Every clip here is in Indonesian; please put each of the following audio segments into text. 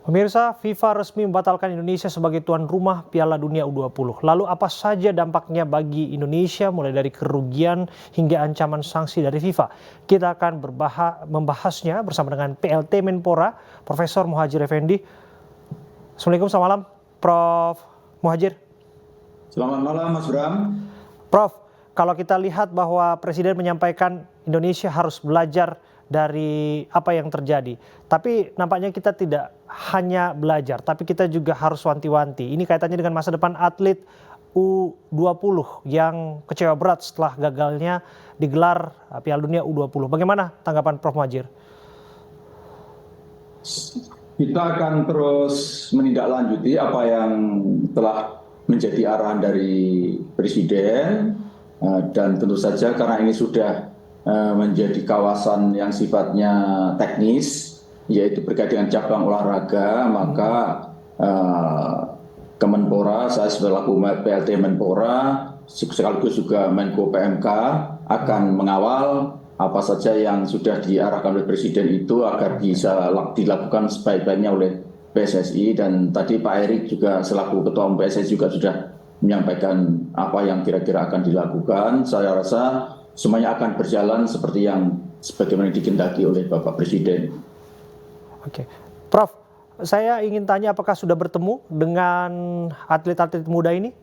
Pemirsa, FIFA resmi membatalkan Indonesia sebagai tuan rumah Piala Dunia U20. Lalu apa saja dampaknya bagi Indonesia mulai dari kerugian hingga ancaman sanksi dari FIFA? Kita akan membahasnya bersama dengan PLT Menpora, Profesor Muhadjir Effendi. Assalamualaikum, selamat malam, Prof. Muhadjir. Selamat malam, Mas Bram. Prof, kalau kita lihat bahwa Presiden menyampaikan Indonesia harus belajar dari apa yang terjadi. Tapi nampaknya kita tidak hanya belajar, tapi kita juga harus wanti-wanti. Ini kaitannya dengan masa depan atlet U20 yang kecewa berat setelah gagalnya digelar Piala Dunia U20. Bagaimana tanggapan Prof. Muhadjir? Kita akan terus menindaklanjuti apa yang telah menjadi arahan dari Presiden, dan tentu saja karena ini sudah menjadi kawasan yang sifatnya teknis, yaitu berkait dengan cabang olahraga, maka Kemenpora, saya selaku PLT Menpora, sekaligus juga Menko PMK akan mengawal apa saja yang sudah diarahkan oleh Presiden itu agar bisa dilakukan sebaik-baiknya oleh PSSI. Dan tadi Pak Erik juga selaku Ketua Umum PSSI juga sudah menyampaikan apa yang kira-kira akan dilakukan. Saya rasa semuanya akan berjalan seperti yang sebagaimana dikehendaki oleh Bapak Presiden. Oke, Prof, saya ingin tanya apakah sudah bertemu dengan atlet-atlet muda ini?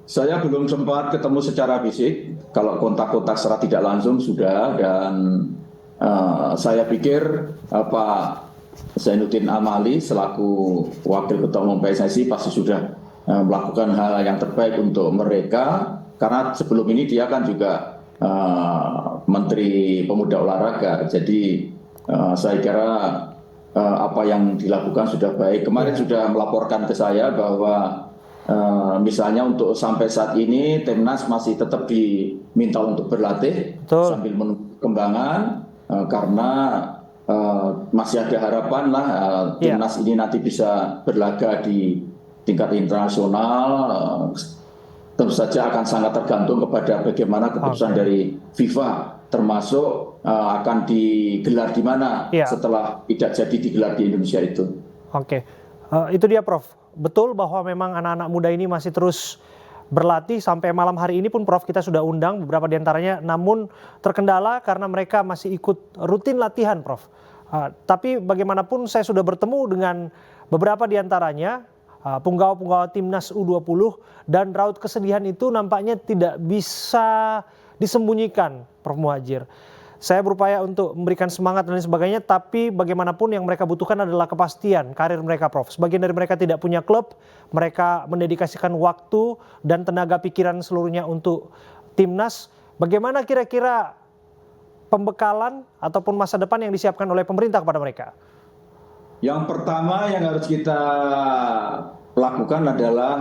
Saya belum sempat ketemu secara fisik. Kalau kontak-kontak secara tidak langsung sudah, dan saya pikir Pak Zainuddin Amali selaku Wakil Ketua Umum PSSI pasti sudah melakukan hal yang terbaik untuk mereka. Karena sebelum ini dia kan juga Menteri Pemuda Olahraga, jadi saya kira apa yang dilakukan sudah baik. Kemarin sudah melaporkan ke saya bahwa misalnya untuk sampai saat ini Timnas masih tetap diminta untuk berlatih. Betul. Sambil menunggu perkembangan, karena masih ada harapan lah Timnas ini nanti bisa berlaga di tingkat internasional. Tentu saja akan sangat tergantung kepada bagaimana keputusan dari FIFA, termasuk akan digelar di mana setelah tidak jadi digelar di Indonesia itu. Oke, itu dia Prof. Betul bahwa memang anak-anak muda ini masih terus berlatih sampai malam hari ini pun Prof kita sudah undang beberapa diantaranya, namun terkendala karena mereka masih ikut rutin latihan Prof. Tapi bagaimanapun saya sudah bertemu dengan beberapa diantaranya, punggawa-punggawa Timnas U20, dan raut kesedihan itu nampaknya tidak bisa disembunyikan, Prof. Muhadjir. Saya berupaya untuk memberikan semangat dan lain sebagainya, tapi bagaimanapun yang mereka butuhkan adalah kepastian karir mereka, Prof. Sebagian dari mereka tidak punya klub, mereka mendedikasikan waktu dan tenaga pikiran seluruhnya untuk Timnas. Bagaimana kira-kira pembekalan ataupun masa depan yang disiapkan oleh pemerintah kepada mereka? Yang pertama yang harus kita lakukan adalah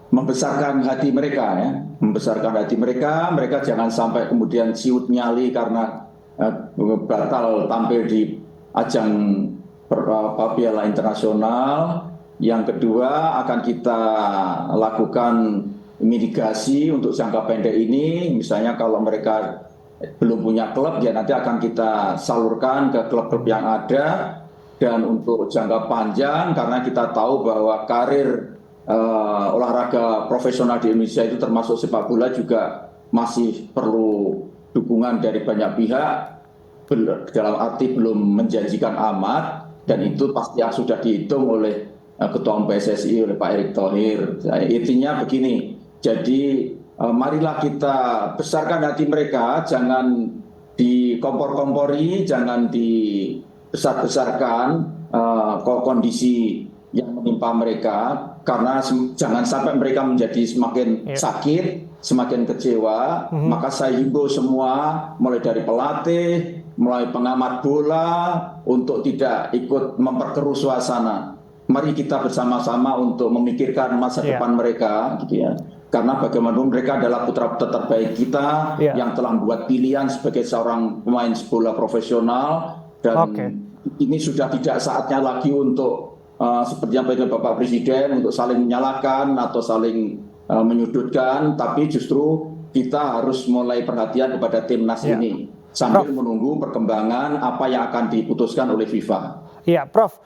membesarkan hati mereka, ya. Membesarkan hati mereka jangan sampai kemudian siut nyali karena batal tampil di ajang Piala Internasional. Yang kedua, akan kita lakukan mitigasi untuk jangka pendek ini. Misalnya kalau mereka belum punya klub, ya nanti akan kita salurkan ke klub-klub yang ada. Dan untuk jangka panjang, karena kita tahu bahwa karir olahraga profesional di Indonesia itu termasuk sepak bola juga masih perlu dukungan dari banyak pihak, dalam arti belum menjanjikan amat, dan itu pasti yang sudah dihitung oleh Ketua Umum PSSI, oleh Pak Erick Thohir. Intinya begini, jadi marilah kita besarkan hati mereka, jangan dikompor-kompori, jangan dibesar-besarkan kondisi yang menimpa mereka, karena jangan sampai mereka menjadi semakin sakit, semakin kecewa. Maka saya himbau semua, mulai dari pelatih, mulai pengamat bola, untuk tidak ikut memperkeruh suasana. Mari kita bersama-sama untuk memikirkan masa depan mereka, gitu ya. Karena bagaimanapun mereka adalah putra-putra terbaik kita yang telah membuat pilihan sebagai seorang pemain bola profesional, dan ini sudah tidak saatnya lagi untuk seperti yang disampaikan Bapak Presiden untuk saling menyalahkan atau saling menyudutkan, tapi justru kita harus mulai perhatian kepada Timnas ini sambil menunggu perkembangan apa yang akan diputuskan oleh FIFA. Iya, Prof.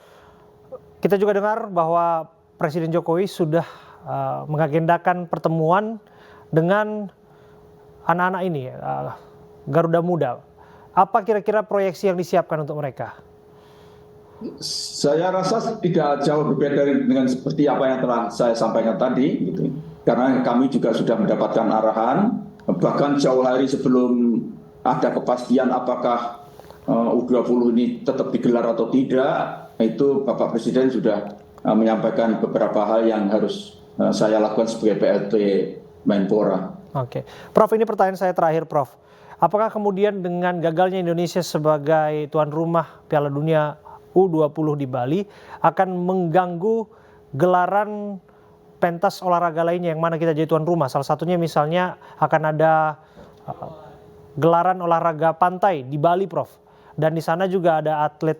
Kita juga dengar bahwa Presiden Jokowi sudah mengagendakan pertemuan dengan anak-anak ini, Garuda Muda. Apa kira-kira proyeksi yang disiapkan untuk mereka? Saya rasa tidak jauh berbeda dengan seperti apa yang telah saya sampaikan tadi, gitu. Karena kami juga sudah mendapatkan arahan, bahkan jauh hari sebelum ada kepastian apakah U20 ini tetap digelar atau tidak, itu Bapak Presiden sudah menyampaikan beberapa hal yang harus saya lakukan sebagai PLT Menpora. Oke, Prof, ini pertanyaan saya terakhir, Prof. Apakah kemudian dengan gagalnya Indonesia sebagai tuan rumah Piala Dunia U20 di Bali akan mengganggu gelaran pentas olahraga lainnya yang mana kita jadi tuan rumah? Salah satunya misalnya akan ada gelaran olahraga pantai di Bali, Prof. Dan di sana juga ada atlet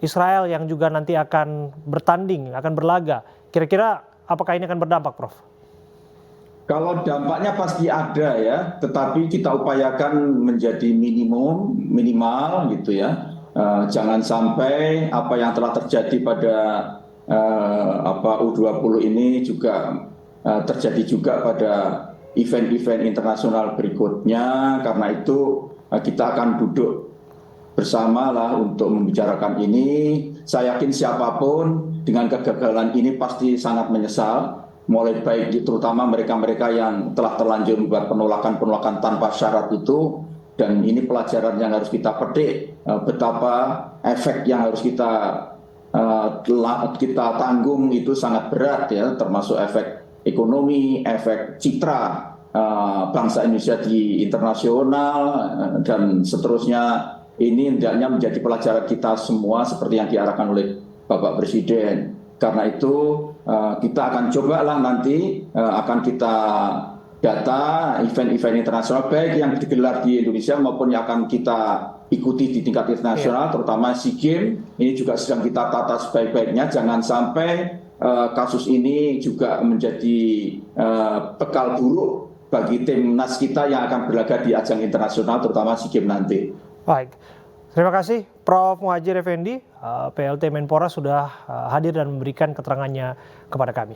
Israel yang juga nanti akan bertanding, akan berlaga. Kira-kira apakah ini akan berdampak, Prof? Kalau dampaknya pasti ada ya, tetapi kita upayakan menjadi minimal gitu ya. Jangan sampai apa yang telah terjadi pada U20 ini juga terjadi juga pada event-event internasional berikutnya. Karena itu kita akan duduk bersama lah untuk membicarakan ini. Saya yakin siapapun dengan kegagalan ini pasti sangat menyesal. Mulai baik terutama mereka-mereka yang telah terlanjur membuat penolakan-penolakan tanpa syarat itu, dan ini pelajaran yang harus kita petik, betapa efek yang harus kita tanggung itu sangat berat ya, termasuk efek ekonomi, efek citra bangsa Indonesia di internasional dan seterusnya. Ini hendaknya menjadi pelajaran kita semua seperti yang diarahkan oleh Bapak Presiden. Karena itu kita akan cobalah nanti akan kita data event-event internasional baik yang digelar di Indonesia maupun yang akan kita ikuti di tingkat internasional, terutama SEA Games. Ini juga sedang kita tata sebaik-baiknya. Jangan sampai kasus ini juga menjadi bekal buruk bagi timnas kita yang akan berlaga di ajang internasional, terutama SEA Games nanti. Baik, terima kasih Prof. Muhadjir Effendi, PLT Menpora sudah hadir dan memberikan keterangannya kepada kami.